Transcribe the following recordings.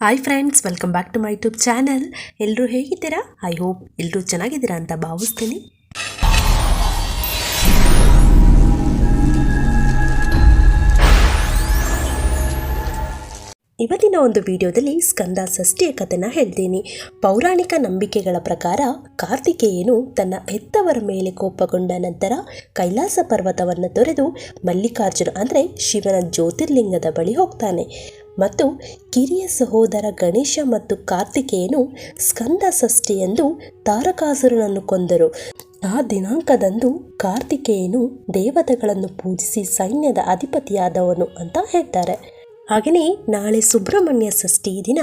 Hi friends, welcome back to my YouTube channel. ಎಲ್ಲರೂ ಹೇಗಿದ್ದೀರಾ? I hope ಎಲ್ಲರೂ ಚೆನ್ನಾಗಿದ್ದೀರಾ ಅಂತ ಭಾವಿಸ್ತೀನಿ. ಇವತ್ತಿನ ಒಂದು ವಿಡಿಯೋದಲ್ಲಿ ಸ್ಕಂದ ಷಷ್ಠಿಯ ಕಥೆನ ಹೇಳ್ತೀನಿ. ಪೌರಾಣಿಕ ನಂಬಿಕೆಗಳ ಪ್ರಕಾರ ಕಾರ್ತಿಕೇಯನು ತನ್ನ ಹೆತ್ತವರ ಮೇಲೆ ಕೋಪಗೊಂಡ ನಂತರ ಕೈಲಾಸ ಪರ್ವತವನ್ನು ತೊರೆದು ಮಲ್ಲಿಕಾರ್ಜುನ ಅಂದರೆ ಶಿವನ ಜ್ಯೋತಿರ್ಲಿಂಗದ ಬಳಿ ಹೋಗ್ತಾನೆ. ಮತ್ತು ಕಿರಿಯ ಸಹೋದರ ಗಣೇಶ ಮತ್ತು ಕಾರ್ತಿಕೇಯನು ಸ್ಕಂದ ಷಷ್ಠಿಯಂದು ತಾರಕಾಸುರನನ್ನು ಕೊಂದರು. ಆ ದಿನಾಂಕದಂದು ಕಾರ್ತಿಕೇಯನು ದೇವತೆಗಳನ್ನು ಪೂಜಿಸಿ ಸೈನ್ಯದ ಅಧಿಪತಿಯಾದವನು ಅಂತ ಹೇಳ್ತಾರೆ. ಹಾಗೆಯೇ ನಾಳೆ ಸುಬ್ರಹ್ಮಣ್ಯ ಷಷ್ಠಿ ದಿನ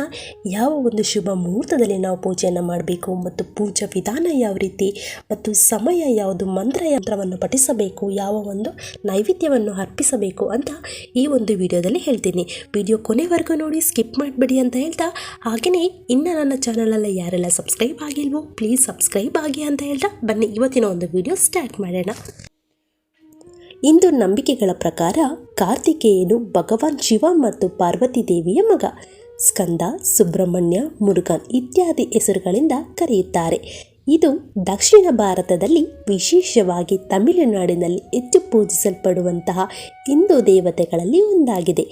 ಯಾವ ಒಂದು ಶುಭ ಮುಹೂರ್ತದಲ್ಲಿ ನಾವು ಪೂಜೆಯನ್ನು ಮಾಡಬೇಕು ಮತ್ತು ಪೂಜಾ ವಿಧಾನ ಯಾವ ರೀತಿ ಮತ್ತು ಸಮಯ ಯಾವುದು, ಮಂತ್ರಯಂತ್ರವನ್ನು ಪಠಿಸಬೇಕು, ಯಾವ ಒಂದು ನೈವೇದ್ಯವನ್ನು ಅರ್ಪಿಸಬೇಕು ಅಂತ ಈ ಒಂದು ವಿಡಿಯೋದಲ್ಲಿ ಹೇಳ್ತೀನಿ. ವಿಡಿಯೋ ಕೊನೆವರೆಗೂ ನೋಡಿ, ಸ್ಕಿಪ್ ಮಾಡಿಬಿಡಿ ಅಂತ ಹೇಳ್ತಾ, ಹಾಗೆಯೇ ಇನ್ನು ನನ್ನ ಚಾನಲಲ್ಲಿ ಯಾರೆಲ್ಲ ಸಬ್ಸ್ಕ್ರೈಬ್ ಆಗಿಲ್ವೋ ಪ್ಲೀಸ್ ಸಬ್ಸ್ಕ್ರೈಬ್ ಆಗಿ ಅಂತ ಹೇಳ್ತಾ ಬನ್ನಿ ಇವತ್ತಿನ ಒಂದು ವಿಡಿಯೋ ಸ್ಟಾರ್ಟ್ ಮಾಡೋಣ. ಇಂದು ನಂಬಿಕೆಗಳ ಪ್ರಕಾರ ಕಾರ್ತಿಕೇಯನು ಭಗವಾನ್ ಶಿವ ಮತ್ತು ಪಾರ್ವತಿ ದೇವಿಯ ಮಗ. ಸ್ಕಂದ, ಸುಬ್ರಹ್ಮಣ್ಯ, ಮುರುಗನ್ ಇತ್ಯಾದಿ ಹೆಸರುಗಳಿಂದ ಕರೆಯುತ್ತಾರೆ. ಇದು ದಕ್ಷಿಣ ಭಾರತದಲ್ಲಿ, ವಿಶೇಷವಾಗಿ ತಮಿಳುನಾಡಿನಲ್ಲಿ ಹೆಚ್ಚು ಪೂಜಿಸಲ್ಪಡುವಂತಹ ಹಿಂದೂ ದೇವತೆಗಳಲ್ಲಿ ಒಂದಾಗಿದೆ.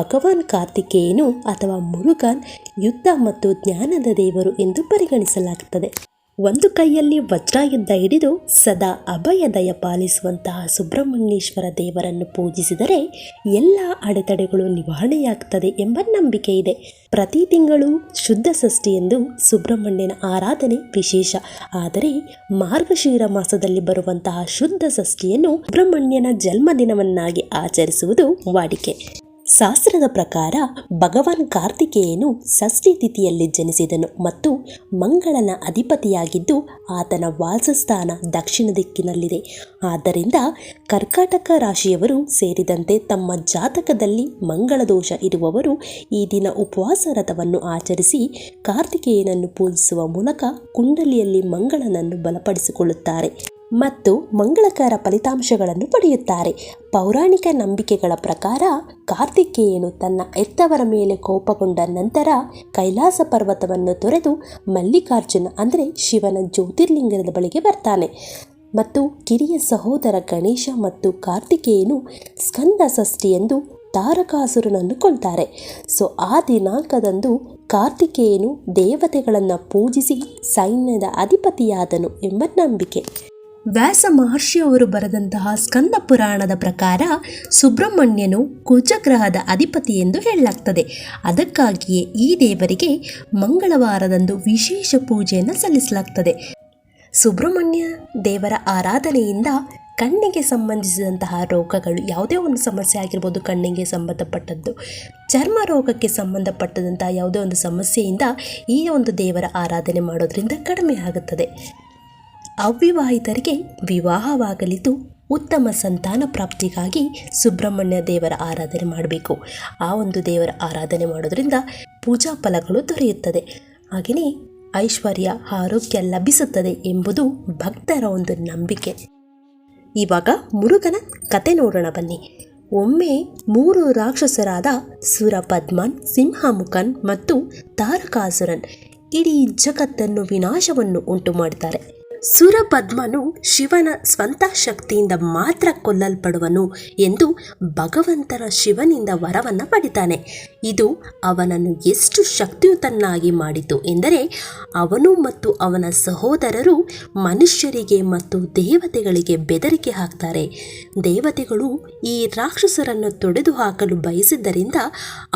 ಭಗವಾನ್ ಕಾರ್ತಿಕೇಯನು ಅಥವಾ ಮುರುಗನ್ ಯುದ್ಧ ಮತ್ತು ಜ್ಞಾನದ ದೇವರು ಎಂದು ಪರಿಗಣಿಸಲಾಗುತ್ತದೆ. ಒಂದು ಕೈಯಲ್ಲಿ ವಜ್ರಾಯುಧ ಹಿಡಿದು ಸದಾ ಅಭಯದಯ ಪಾಲಿಸುವಂತಹ ಸುಬ್ರಹ್ಮಣ್ಯೇಶ್ವರ ದೇವರನ್ನು ಪೂಜಿಸಿದರೆ ಎಲ್ಲ ಅಡೆತಡೆಗಳು ನಿವಾರಣೆಯಾಗುತ್ತದೆ ಎಂಬ ನಂಬಿಕೆ ಇದೆ. ಪ್ರತಿ ತಿಂಗಳು ಶುದ್ಧ ಷಷ್ಠಿ ಎಂದು ಸುಬ್ರಹ್ಮಣ್ಯನ ಆರಾಧನೆ ವಿಶೇಷ. ಆದರೆ ಮಾರ್ಗಶಿರ ಮಾಸದಲ್ಲಿ ಬರುವಂತಹ ಶುದ್ಧ ಷಷ್ಠಿಯನ್ನು ಸುಬ್ರಹ್ಮಣ್ಯನ ಜನ್ಮದಿನವನ್ನಾಗಿ ಆಚರಿಸುವುದು ವಾಡಿಕೆ. ಶಾಸ್ತ್ರದ ಪ್ರಕಾರ ಭಗವಾನ್ ಕಾರ್ತಿಕೇಯನು ಷಷ್ಠಿ ತಿಥಿಯಲ್ಲಿ ಜನಿಸಿದನು ಮತ್ತು ಮಂಗಳನ ಅಧಿಪತಿಯಾಗಿದ್ದು ಆತನ ವಾಸಸ್ಥಾನ ದಕ್ಷಿಣ ದಿಕ್ಕಿನಲ್ಲಿದೆ. ಆದ್ದರಿಂದ ಕರ್ಕಾಟಕ ರಾಶಿಯವರು ಸೇರಿದಂತೆ ತಮ್ಮ ಜಾತಕದಲ್ಲಿ ಮಂಗಳ ದೋಷ ಇರುವವರು ಈ ದಿನ ಉಪವಾಸ ವ್ರತವನ್ನು ಆಚರಿಸಿ ಕಾರ್ತಿಕೇಯನನ್ನು ಪೂಜಿಸುವ ಮೂಲಕ ಕುಂಡಲಿಯಲ್ಲಿ ಮಂಗಳನನ್ನು ಬಲಪಡಿಸಿಕೊಳ್ಳುತ್ತಾರೆ ಮತ್ತು ಮಂಗಳಕರ ಫಲಿತಾಂಶಗಳನ್ನು ಪಡೆಯುತ್ತಾರೆ. ಪೌರಾಣಿಕ ನಂಬಿಕೆಗಳ ಪ್ರಕಾರ ಕಾರ್ತಿಕೇಯನು ತನ್ನ ಹೆತ್ತವರ ಮೇಲೆ ಕೋಪಗೊಂಡ ನಂತರ ಕೈಲಾಸ ಪರ್ವತವನ್ನು ತೊರೆದು ಮಲ್ಲಿಕಾರ್ಜುನ ಅಂದರೆ ಶಿವನ ಜ್ಯೋತಿರ್ಲಿಂಗದ ಬಳಿಗೆ ಬರ್ತಾನೆ. ಮತ್ತು ಕಿರಿಯ ಸಹೋದರ ಗಣೇಶ ಮತ್ತು ಕಾರ್ತಿಕೇಯನು ಸ್ಕಂದ ಷಷ್ಠಿಯಂದು ತಾರಕಾಸುರನನ್ನು ಕೊಲ್ತಾರೆ. ಆ ದಿನಾಂಕದಂದು ಕಾರ್ತಿಕೇಯನು ದೇವತೆಗಳನ್ನು ಪೂಜಿಸಿ ಸೈನ್ಯದ ಅಧಿಪತಿಯಾದನು ಎಂಬ ನಂಬಿಕೆ. ವ್ಯಾಸ ಮಹರ್ಷಿಯವರು ಬರೆದಂತಹ ಸ್ಕಂದ ಪುರಾಣದ ಪ್ರಕಾರ ಸುಬ್ರಹ್ಮಣ್ಯನು ಕುಜಗ್ರಹದ ಅಧಿಪತಿ ಎಂದು ಹೇಳಲಾಗ್ತದೆ. ಅದಕ್ಕಾಗಿಯೇ ಈ ದೇವರಿಗೆ ಮಂಗಳವಾರದಂದು ವಿಶೇಷ ಪೂಜೆಯನ್ನು ಸಲ್ಲಿಸಲಾಗ್ತದೆ. ಸುಬ್ರಹ್ಮಣ್ಯ ದೇವರ ಆರಾಧನೆಯಿಂದ ಕಣ್ಣಿಗೆ ಸಂಬಂಧಿಸಿದಂತಹ ರೋಗಗಳು, ಯಾವುದೇ ಒಂದು ಸಮಸ್ಯೆ ಆಗಿರ್ಬೋದು, ಕಣ್ಣಿಗೆ ಸಂಬಂಧಪಟ್ಟದ್ದು, ಚರ್ಮ ರೋಗಕ್ಕೆ ಸಂಬಂಧಪಟ್ಟಂತಹ ಯಾವುದೇ ಒಂದು ಸಮಸ್ಯೆಯಿಂದ ಈ ಒಂದು ದೇವರ ಆರಾಧನೆ ಮಾಡೋದ್ರಿಂದ ಕಡಿಮೆ ಆಗುತ್ತದೆ. ಅವಿವಾಹಿತರಿಗೆ ವಿವಾಹವಾಗಲಿದ್ದು ಉತ್ತಮ ಸಂತಾನ ಪ್ರಾಪ್ತಿಗಾಗಿ ಸುಬ್ರಹ್ಮಣ್ಯ ದೇವರ ಆರಾಧನೆ ಮಾಡಬೇಕು. ಆ ಒಂದು ದೇವರ ಆರಾಧನೆ ಮಾಡೋದ್ರಿಂದ ಪೂಜಾ ಫಲಗಳು ದೊರೆಯುತ್ತದೆ. ಹಾಗೆಯೇ ಐಶ್ವರ್ಯ, ಆರೋಗ್ಯ ಲಭಿಸುತ್ತದೆ ಎಂಬುದು ಭಕ್ತರ ಒಂದು ನಂಬಿಕೆ. ಇವಾಗ ಮುರುಗನ ಕತೆ ನೋಡೋಣ ಬನ್ನಿ. ಒಮ್ಮೆ 3 ರಾಕ್ಷಸರಾದ ಸುರಪದ್ಮನ್, ಸಿಂಹಮುಖನ್ ಮತ್ತು ತಾರಕಾಸುರನ್ ಇಡೀ ಜಗತ್ತನ್ನು ವಿನಾಶವನ್ನು ಉಂಟು ಮಾಡ್ತಾರೆ. ಸುರಪದ್ಮನು ಶಿವನ ಸ್ವಂತ ಶಕ್ತಿಯಿಂದ ಮಾತ್ರ ಕೊಲ್ಲಲ್ಪಡುವನು ಎಂದು ಭಗವಂತರ ಶಿವನಿಂದ ವರವನ್ನು ಪಡಿತಾನೆ. ಇದು ಅವನನ್ನು ಎಷ್ಟು ಶಕ್ತಿಯುತನಾಗಿ ಮಾಡಿತು ಎಂದರೆ ಅವನು ಮತ್ತು ಅವನ ಸಹೋದರರು ಮನುಷ್ಯರಿಗೆ ಮತ್ತು ದೇವತೆಗಳಿಗೆ ಬೆದರಿಕೆ ಹಾಕ್ತಾರೆ. ದೇವತೆಗಳು ಈ ರಾಕ್ಷಸರನ್ನು ತೊಡೆದು ಹಾಕಲು ಬಯಸಿದ್ದರಿಂದ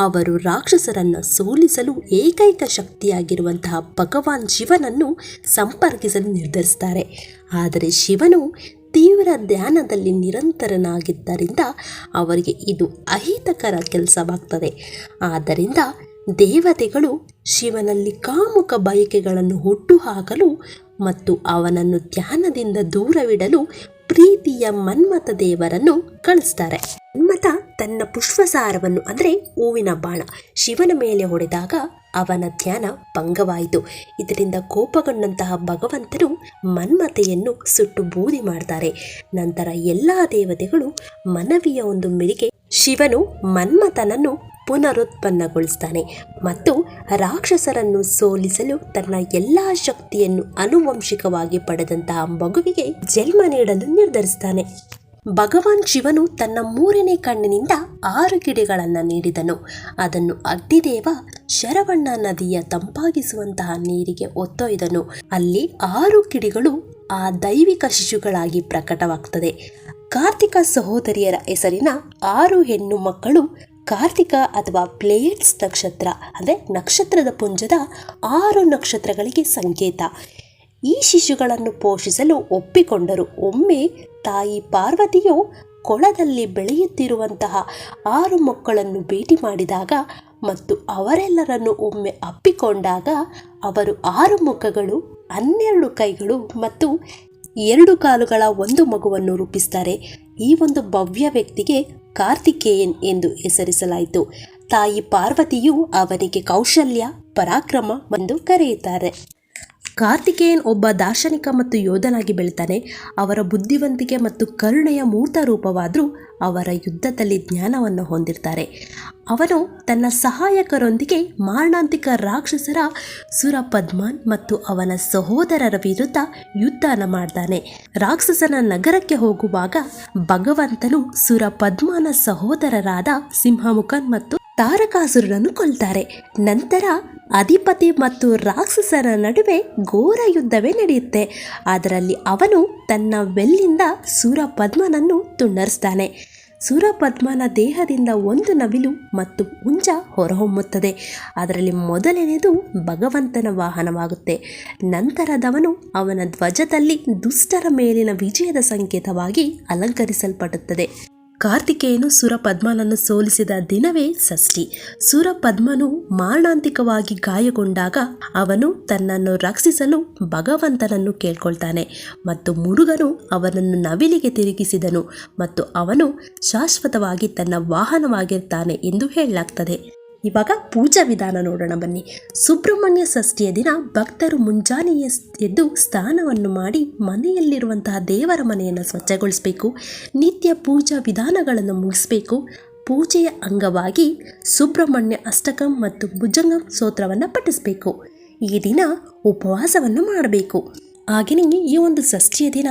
ಅವರು ರಾಕ್ಷಸರನ್ನು ಸೋಲಿಸಲು ಏಕೈಕ ಶಕ್ತಿಯಾಗಿರುವಂತಹ ಭಗವಾನ್ ಶಿವನನ್ನು ಸಂಪರ್ಕಿಸಲು ನಿರ್ಧರಿಸಿದ್ದಾರೆ. ಆದರೆ ಶಿವನು ತೀವ್ರ ಧ್ಯಾನದಲ್ಲಿ ನಿರಂತರನಾಗಿದ್ದರಿಂದ ಅವರಿಗೆ ಇದು ಅಹಿತಕರ ಕೆಲಸವಾಗ್ತದೆ. ಆದ್ದರಿಂದ ದೇವತೆಗಳು ಶಿವನಲ್ಲಿ ಕಾಮುಕ ಬಯಕೆಗಳನ್ನು ಹುಟ್ಟುಹಾಕಲು ಮತ್ತು ಅವನನ್ನು ಧ್ಯಾನದಿಂದ ದೂರವಿಡಲು ಪ್ರೀತಿಯ ಮನ್ಮಥ ದೇವರನ್ನು ಕಳಿಸ್ತಾರೆ. ಮನ್ಮಥ ತನ್ನ ಪುಷ್ಪಸಾರವನ್ನು ಅಂದರೆ ಹೂವಿನ ಬಾಣ ಶಿವನ ಮೇಲೆ ಹೊಡೆದಾಗ ಅವನ ಧ್ಯಾನ ಭಂಗವಾಯಿತು. ಇದರಿಂದ ಕೋಪಗೊಂಡಂತಹ ಭಗವಂತನು ಮನ್ಮಥೆಯನ್ನು ಸುಟ್ಟು ಬೂದಿ ಮಾಡ್ತಾರೆ. ನಂತರ ಎಲ್ಲ ದೇವತೆಗಳು ಮನವಿಯ ಒಂದು ಮೇರೆಗೆ ಶಿವನು ಮನ್ಮಥನನ್ನು ಪುನರುತ್ಪನ್ನಗೊಳಿಸ್ತಾನೆ ಮತ್ತು ರಾಕ್ಷಸರನ್ನು ಸೋಲಿಸಲು ತನ್ನ ಎಲ್ಲ ಶಕ್ತಿಯನ್ನು ಆನುವಂಶಿಕವಾಗಿ ಪಡೆದಂತಹ ಮಗುವಿಗೆ ಜನ್ಮ ನೀಡಲು ನಿರ್ಧರಿಸ್ತಾನೆ. ಭಗವಾನ್ ಶಿವನು ತನ್ನ 3ನೇ ಕಣ್ಣಿನಿಂದ 6 ಕಿಡಿಗಳನ್ನು ನೀಡಿದನು. ಅದನ್ನು ಅಗ್ನಿದೇವ ಶರವಣ್ಣ ನದಿಯ ತಂಪಾಗಿಸುವಂತಹ ನೀರಿಗೆ ಒತ್ತೊಯ್ದನು. ಅಲ್ಲಿ 6 ಕಿಡಿಗಳು ಆ ದೈವಿಕ ಶಿಶುಗಳಾಗಿ ಪ್ರಕಟವಾಗ್ತದೆ. ಕಾರ್ತಿಕ ಸಹೋದರಿಯರ ಹೆಸರಿನ 6 ಹೆಣ್ಣು ಮಕ್ಕಳು ಕಾರ್ತಿಕ ಅಥವಾ ಪ್ಲೇಟ್ಸ್ ನಕ್ಷತ್ರ ಅಂದರೆ ನಕ್ಷತ್ರದ ಪುಂಜದ 6 ನಕ್ಷತ್ರಗಳಿಗೆ ಸಂಕೇತ. ಈ ಶಿಶುಗಳನ್ನು ಪೋಷಿಸಲು ಒಪ್ಪಿಕೊಂಡರು. ಒಮ್ಮೆ ತಾಯಿ ಪಾರ್ವತಿಯು ಕೊಳದಲ್ಲಿ ಬೆಳೆಯುತ್ತಿರುವಂತಹ 6 ಮಕ್ಕಳನ್ನು ಭೇಟಿ ಮಾಡಿದಾಗ ಮತ್ತು ಅವರೆಲ್ಲರನ್ನು ಒಮ್ಮೆ ಅಪ್ಪಿಕೊಂಡಾಗ ಅವರು 6 ಮುಖಗಳು, 12 ಕೈಗಳು ಮತ್ತು 2 ಕಾಲುಗಳ ಒಂದು ಮಗುವನ್ನು ರೂಪಿಸ್ತಾರೆ. ಈ ಒಂದು ಭವ್ಯ ವ್ಯಕ್ತಿಗೆ ಕಾರ್ತಿಕೇಯನ್ ಎಂದು ಹೆಸರಿಸಲಾಯಿತು. ತಾಯಿ ಪಾರ್ವತಿಯು ಅವನಿಗೆ ಕೌಶಲ್ಯ, ಪರಾಕ್ರಮ ಎಂದು ಕರೆಯುತ್ತಾರೆ. ಕಾರ್ತಿಕೇಯನ್ ಒಬ್ಬ ದಾರ್ಶನಿಕ ಮತ್ತು ಯೋಧನಾಗಿ ಬೆಳಿತಾನೆ. ಅವರ ಬುದ್ಧಿವಂತಿಕೆ ಮತ್ತು ಕರುಣೆಯ ಮೂರ್ತ ರೂಪವಾದರೂ ಅವರ ಯುದ್ಧದಲ್ಲಿ ಜ್ಞಾನವನ್ನು ಹೊಂದಿರ್ತಾರೆ. ಅವನು ತನ್ನ ಸಹಾಯಕರೊಂದಿಗೆ ಮಾರಣಾಂತಿಕ ರಾಕ್ಷಸರ ಸುರಪದ್ಮನ್ ಮತ್ತು ಅವನ ಸಹೋದರರ ವಿರುದ್ಧ ಯುದ್ಧನ ಮಾಡ್ತಾನೆ. ರಾಕ್ಷಸನ ನಗರಕ್ಕೆ ಹೋಗುವಾಗ ಭಗವಂತನು ಸುರಪದ್ಮನ ಸಹೋದರರಾದ ಸಿಂಹಮುಖನ್ ಮತ್ತು ತಾರಕಾಸುರನನ್ನು ಕೊಲ್ತಾರೆ. ನಂತರ ಅಧಿಪತಿ ಮತ್ತು ರಾಕ್ಷಸರ ನಡುವೆ ಘೋರ ಯುದ್ಧವೇ ನಡೆಯುತ್ತೆ. ಅದರಲ್ಲಿ ಅವನು ತನ್ನ ಬೆಲ್ಲಿಂದ ಸುರಪದ್ಮನನ್ನು ತುಂಡರಿಸ್ತಾನೆ. ಸುರಪದ್ಮನ ದೇಹದಿಂದ ಒಂದು ನವಿಲು ಮತ್ತು ಹುಂಜ ಹೊರಹೊಮ್ಮುತ್ತದೆ. ಅದರಲ್ಲಿ ಮೊದಲನೆಯದು ಭಗವಂತನ ವಾಹನವಾಗುತ್ತೆ. ನಂತರದವನು ಅವನ ಧ್ವಜದಲ್ಲಿ ದುಷ್ಟರ ಮೇಲಿನ ವಿಜಯದ ಸಂಕೇತವಾಗಿ ಅಲಂಕರಿಸಲ್ಪಡುತ್ತದೆ. ಕಾರ್ತಿಕೇಯನು ಸುರಪದ್ಮನನ್ನು ಸೋಲಿಸಿದ ದಿನವೇ ಷಷ್ಠಿ. ಸುರಪದ್ಮನು ಮಾರಣಾಂತಿಕವಾಗಿ ಗಾಯಗೊಂಡಾಗ ಅವನು ತನ್ನನ್ನು ರಕ್ಷಿಸಲು ಭಗವಂತನನ್ನು ಕೇಳ್ಕೊಳ್ತಾನೆ ಮತ್ತು ಮುರುಗನು ಅವನನ್ನು ನವಿಲಿಗೆ ತಿರುಗಿಸಿದನು ಮತ್ತು ಅವನು ಶಾಶ್ವತವಾಗಿ ತನ್ನ ವಾಹನವಾಗಿರ್ತಾನೆ ಎಂದು ಹೇಳಲಾಗ್ತದೆ. ಇವಾಗ ಪೂಜಾ ವಿಧಾನ ನೋಡೋಣ ಬನ್ನಿ. ಸುಬ್ರಹ್ಮಣ್ಯ ಷಷ್ಠಿಯ ದಿನ ಭಕ್ತರು ಮುಂಜಾನೆಯೇ ಎದ್ದು ಸ್ನಾನವನ್ನು ಮಾಡಿ ಮನೆಯಲ್ಲಿರುವಂತಹ ದೇವರ ಮನೆಯನ್ನು ಸ್ವಚ್ಛಗೊಳಿಸಬೇಕು. ನಿತ್ಯ ಪೂಜಾ ವಿಧಾನಗಳನ್ನು ಮುಗಿಸಬೇಕು. ಪೂಜೆಯ ಅಂಗವಾಗಿ ಸುಬ್ರಹ್ಮಣ್ಯ ಅಷ್ಟಕಂ ಮತ್ತು ಭುಜಂಗಂ ಸ್ತೋತ್ರವನ್ನು ಪಠಿಸಬೇಕು. ಈ ದಿನ ಉಪವಾಸವನ್ನು ಮಾಡಬೇಕು. ಹಾಗೆಯೇ ಈ ಒಂದು ಷಷ್ಠಿಯ ದಿನ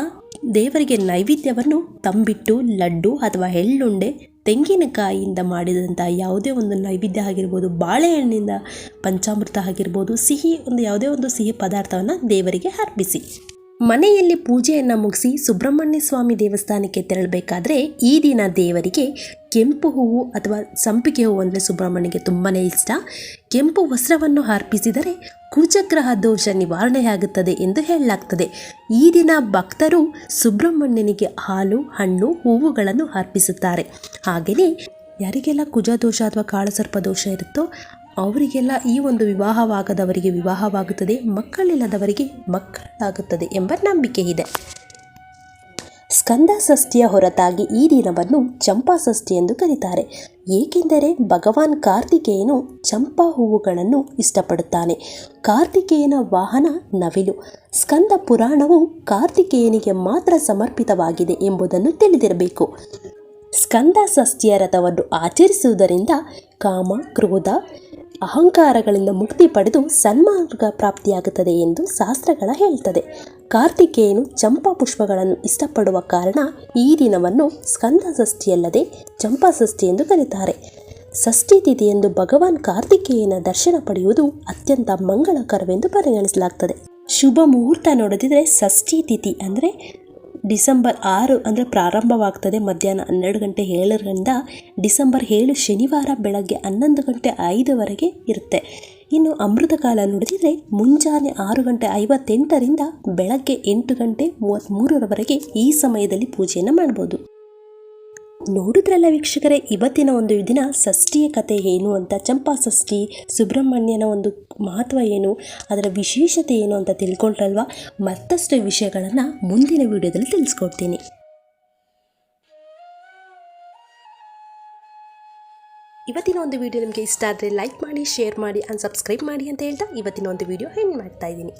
ದೇವರಿಗೆ ನೈವೇದ್ಯವನ್ನು ತಂಬಿಟ್ಟು, ಲಡ್ಡು ಅಥವಾ ಎಳ್ಳುಂಡೆ, ತೆಂಗಿನಕಾಯಿಯಿಂದ ಮಾಡಿದಂಥ ಯಾವುದೇ ಒಂದು ನೈವೇದ್ಯ ಆಗಿರ್ಬೋದು, ಬಾಳೆಹಣ್ಣಿಂದ ಪಂಚಾಮೃತ ಆಗಿರ್ಬೋದು, ಯಾವುದೇ ಒಂದು ಸಿಹಿ ಪದಾರ್ಥವನ್ನು ದೇವರಿಗೆ ಅರ್ಪಿಸಿ. ಮನೆಯಲ್ಲಿ ಪೂಜೆಯನ್ನು ಮುಗಿಸಿ ಸುಬ್ರಹ್ಮಣ್ಯ ಸ್ವಾಮಿ ದೇವಸ್ಥಾನಕ್ಕೆ ತೆರಳಬೇಕಾದ್ರೆ ಈ ದಿನ ದೇವರಿಗೆ ಕೆಂಪು ಹೂವು ಅಥವಾ ಸಂಪಿಗೆ ಹೂವು ಅಂದರೆ ಸುಬ್ರಹ್ಮಣ್ಯಗೆ ತುಂಬಾ ಇಷ್ಟ. ಕೆಂಪು ವಸ್ತ್ರವನ್ನು ಅರ್ಪಿಸಿದರೆ ಕುಜಗ್ರಹ ದೋಷ ನಿವಾರಣೆಯಾಗುತ್ತದೆ ಎಂದು ಹೇಳಲಾಗ್ತದೆ. ಈ ದಿನ ಭಕ್ತರು ಸುಬ್ರಹ್ಮಣ್ಯನಿಗೆ ಹಾಲು, ಹಣ್ಣು, ಹೂವುಗಳನ್ನು ಅರ್ಪಿಸುತ್ತಾರೆ. ಹಾಗೆಯೇ ಯಾರಿಗೆಲ್ಲ ಕುಜದೋಷ ಅಥವಾ ಕಾಳಸರ್ಪ ದೋಷ ಇರುತ್ತೋ ಅವರಿಗೆಲ್ಲ ಈ ಒಂದು ವಿವಾಹವಾಗದವರಿಗೆ ವಿವಾಹವಾಗುತ್ತದೆ, ಮಕ್ಕಳಿಲ್ಲದವರಿಗೆ ಮಕ್ಕಳಾಗುತ್ತದೆ ಎಂಬ ನಂಬಿಕೆ ಇದೆ. ಸ್ಕಂದ ಷಷ್ಠಿಯ ಹೊರತಾಗಿ ಈ ದಿನವನ್ನು ಚಂಪಾ ಷಷ್ಠಿ ಎಂದು ಕರೀತಾರೆ. ಏಕೆಂದರೆ ಭಗವಾನ್ ಕಾರ್ತಿಕೇಯನು ಚಂಪಾ ಹೂವುಗಳನ್ನು ಇಷ್ಟಪಡುತ್ತಾನೆ. ಕಾರ್ತಿಕೇಯನ ವಾಹನ ನವಿಲು. ಸ್ಕಂದ ಪುರಾಣವು ಕಾರ್ತಿಕೇಯನಿಗೆ ಮಾತ್ರ ಸಮರ್ಪಿತವಾಗಿದೆ ಎಂಬುದನ್ನು ತಿಳಿದಿರಬೇಕು. ಸ್ಕಂದ ಷಷ್ಠಿಯ ರಥವನ್ನು ಆಚರಿಸುವುದರಿಂದ ಕಾಮ, ಕ್ರೋಧ, ಅಹಂಕಾರಗಳಿಂದ ಮುಕ್ತಿ ಪಡೆದು ಸನ್ಮಾರ್ಗ ಪ್ರಾಪ್ತಿಯಾಗುತ್ತದೆ ಎಂದು ಶಾಸ್ತ್ರಗಳ ಹೇಳ್ತದೆ. ಕಾರ್ತಿಕೇಯನು ಚಂಪಾ ಪುಷ್ಪಗಳನ್ನು ಇಷ್ಟಪಡುವ ಕಾರಣ ಈ ದಿನವನ್ನು ಸ್ಕಂದ ಷಷ್ಠಿಯಲ್ಲದೆ ಚಂಪಾ ಷಷ್ಠಿ ಎಂದು ಕರೀತಾರೆ. ಷಷ್ಠಿ ತಿಥಿಯಂದು ಭಗವಾನ್ ಕಾರ್ತಿಕೇಯನ ದರ್ಶನ ಪಡೆಯುವುದು ಅತ್ಯಂತ ಮಂಗಳಕರವೆಂದು ಪರಿಗಣಿಸಲಾಗ್ತದೆ. ಶುಭ ಮುಹೂರ್ತ ನೋಡದಿದ್ರೆ ಷಷ್ಠಿ ತಿಥಿ ಅಂದರೆ ಡಿಸೆಂಬರ್ 6 ಅಂದರೆ ಪ್ರಾರಂಭವಾಗ್ತದೆ ಮಧ್ಯಾಹ್ನ 12:07 ಡಿಸೆಂಬರ್ 7 ಶನಿವಾರ ಬೆಳಗ್ಗೆ 11:05 ಇರುತ್ತೆ. ಇನ್ನು ಅಮೃತ ಕಾಲ ನೋಡಿದರೆ ಮುಂಜಾನೆ 6:58 ಬೆಳಗ್ಗೆ 8:33 ಈ ಸಮಯದಲ್ಲಿ ಪೂಜೆಯನ್ನು ಮಾಡ್ಬೋದು. ನೋಡಿದ್ರಲ್ಲ ವೀಕ್ಷಕರೇ, ಇವತ್ತಿನ ಒಂದು ದಿನ ಷಷ್ಠಿಯ ಕಥೆ ಏನು ಅಂತ, ಚಂಪಾ ಷಷ್ಠಿ, ಸುಬ್ರಹ್ಮಣ್ಯನ ಒಂದು ಮಹತ್ವ ಏನು, ಅದರ ವಿಶೇಷತೆ ಏನು ಅಂತ ತಿಳ್ಕೊಂಡ್ರಲ್ವಾ. ಮತ್ತಷ್ಟು ವಿಷಯಗಳನ್ನು ಮುಂದಿನ ವಿಡಿಯೋದಲ್ಲಿ ತಿಳಿಸ್ಕೊಡ್ತೀನಿ. ಇವತ್ತಿನ ಒಂದು ವಿಡಿಯೋ ನಿಮಗೆ ಇಷ್ಟ ಆದರೆ ಲೈಕ್ ಮಾಡಿ, ಶೇರ್ ಮಾಡಿ ಆ್ಯಂಡ್ ಸಬ್ಸ್ಕ್ರೈಬ್ ಮಾಡಿ ಅಂತ ಹೇಳ್ತಾ ಇವತ್ತಿನ ಒಂದು ವಿಡಿಯೋ ಎಂಡ್ ಮಾಡ್ತಾ ಇದ್ದೀನಿ.